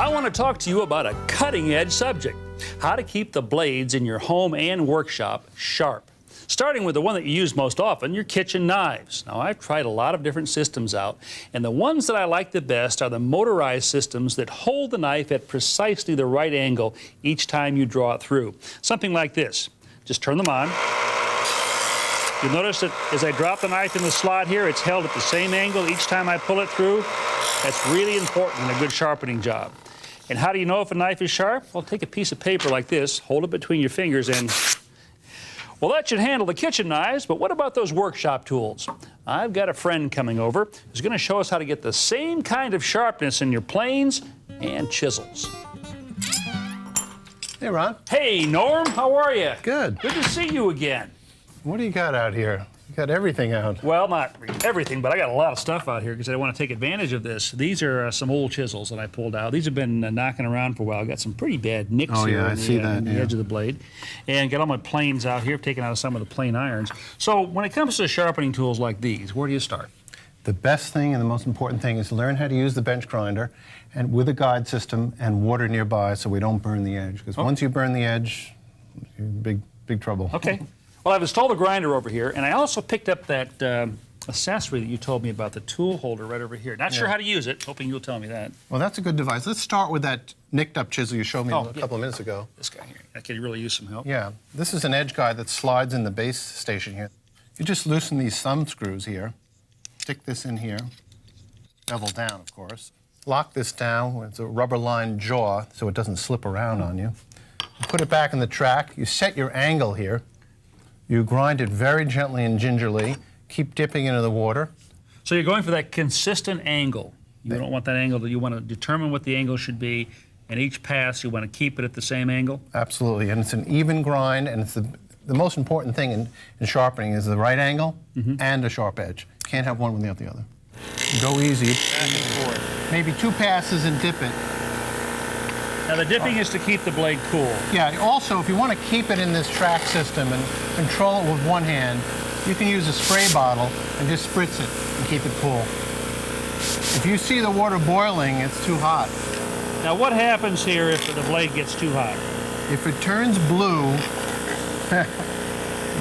I want to talk to you about a cutting-edge subject, how to keep the blades in your home and workshop sharp. Starting with the one that you use most often, your kitchen knives. Now, I've tried a lot of different systems out, and the ones that I like the best are the motorized systems that hold the knife at precisely the right angle each time you draw it through. Something like this. Just turn them on. You'll notice that as I drop the knife in the slot here, it's held at the same angle each time I pull it through. That's really important in a good sharpening job. And how do you know if a knife is sharp? Well, take a piece of paper like this, hold it between your fingers, and well, that should handle the kitchen knives, but what about those workshop tools? I've got a friend coming over who's going to show us how to get the same kind of sharpness in your planes and chisels. Hey, Ron. Hey, Norm, how are you? Good. Good to see you again. What do you got out here? You got everything out. Well, not everything, but I got a lot of stuff out here because I want to take advantage of this. These are some old chisels that I pulled out. These have been knocking around for a while. I got some pretty bad nicks here on the edge of the blade. And got all my planes out here. I've taken out some of the plane irons. So when it comes to sharpening tools like these, where do you start? The best thing and the most important thing is to learn how to use the bench grinder and with a guide system and water nearby so we don't burn the edge. Because once you burn the edge, you're in big trouble. Okay. Well, I've installed a grinder over here, and I also picked up that accessory that you told me about, the tool holder right over here. Not sure how to use it, hoping you'll tell me that. Well, that's a good device. Let's start with that nicked up chisel you showed me a couple of minutes ago. This guy here. I could really use some help. Yeah. This is an edge guide that slides in the base station here. You just loosen these thumb screws here, stick this in here, bevel down, of course. Lock this down with a rubber-lined jaw so it doesn't slip around on you. You put it back in the track. You set your angle here. You grind it very gently and gingerly. Keep dipping into the water. So you're going for that consistent angle. You don't want that angle. You want to determine what the angle should be, and each pass you want to keep it at the same angle? Absolutely, and it's an even grind, and it's the most important thing in sharpening is the right angle and a sharp edge. You can't have one without the other. Go easy. Back and forth. Maybe 2 passes and dip it. Now the dipping is to keep the blade cool. Yeah, also if you want to keep it in this track system and control it with one hand, you can use a spray bottle and just spritz it and keep it cool. If you see the water boiling, it's too hot. Now what happens here if the blade gets too hot? If it turns blue,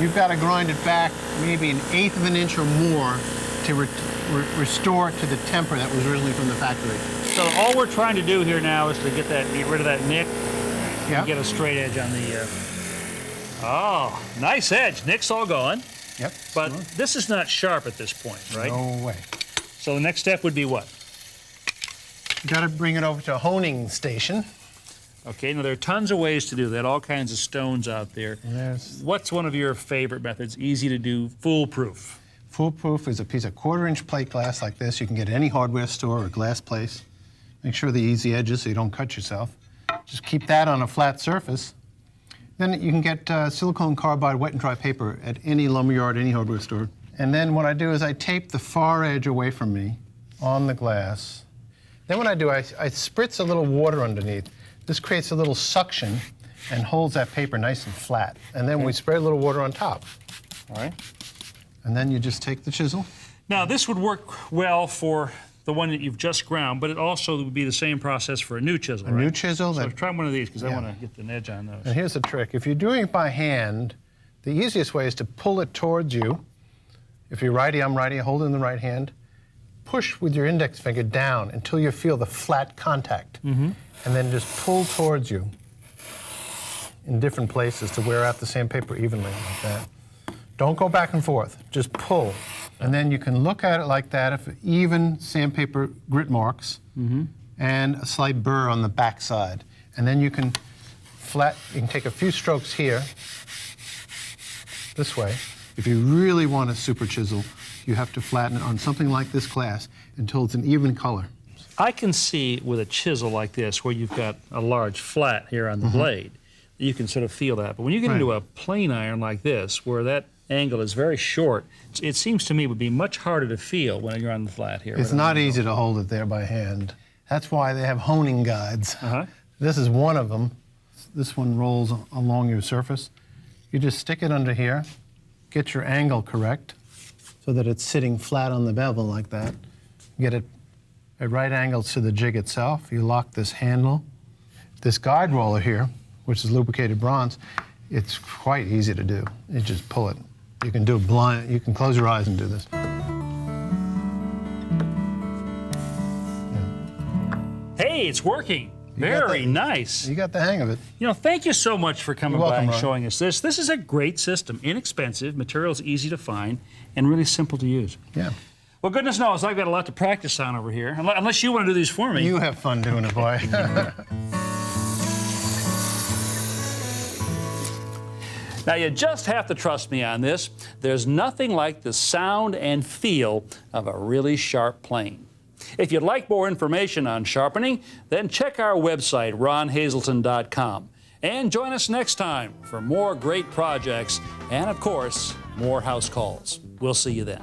you've got to grind it back maybe 1/8 of an inch or more to restore it to the temper that was originally from the factory. So all we're trying to do here now is to get rid of that nick and get a straight edge on the... Oh, nice edge. Nick's all gone. Yep. But this is not sharp at this point, right? No way. So the next step would be what? You got to bring it over to a honing station. Okay, now there are tons of ways to do that, all kinds of stones out there. What's one of your favorite methods, easy to do, foolproof? Foolproof is a piece of 1/4-inch plate glass like this. You can get at any hardware store or glass place. Make sure the easy edges so you don't cut yourself. Just keep that on a flat surface. Then you can get silicone carbide wet and dry paper at any lumberyard, any hardware store. And then what I do is I tape the far edge away from me on the glass. Then what I do, I spritz a little water underneath. This creates a little suction and holds that paper nice and flat. And then we spray a little water on top. All right. And then you just take the chisel. Now this would work well for the one that you've just ground, but it also would be the same process for a new chisel, right? A new chisel. So try one of these because I want to get an edge on those. And here's the trick. If you're doing it by hand, the easiest way is to pull it towards you. If you're righty, I'm righty, hold it in the right hand. Push with your index finger down until you feel the flat contact. And then just pull towards you in different places to wear out the sandpaper evenly like that. Don't go back and forth, just pull. And then you can look at it like that, if even sandpaper grit marks and a slight burr on the back side. And then you can take a few strokes here, this way. If you really want a super chisel, you have to flatten it on something like this glass until it's an even color. I can see with a chisel like this, where you've got a large flat here on the blade, you can sort of feel that. But when you get into a plane iron like this, where that angle is very short, it seems to me would be much harder to feel when you're on the flat here. It's not easy to hold it there by hand. That's why they have honing guides. This is one of them. This one rolls along your surface. You just stick it under here, get your angle correct so that it's sitting flat on the bevel like that. Get it at right angles to the jig itself. You lock this handle. This guide roller here, which is lubricated bronze, it's quite easy to do. You just pull it. You can do it blind. You can close your eyes and do this. Hey, it's working. Very nice. You got the hang of it. You know, thank you so much for coming by and Ron. showing us this. This is a great system, inexpensive, materials easy to find, and really simple to use. Yeah. Well, goodness knows, I've got a lot to practice on over here, unless you want to do these for me. You have fun doing it, boy. Now, you just have to trust me on this. There's nothing like the sound and feel of a really sharp plane. If you'd like more information on sharpening, then check our website, ronhazelton.com. And join us next time for more great projects and, of course, more house calls. We'll see you then.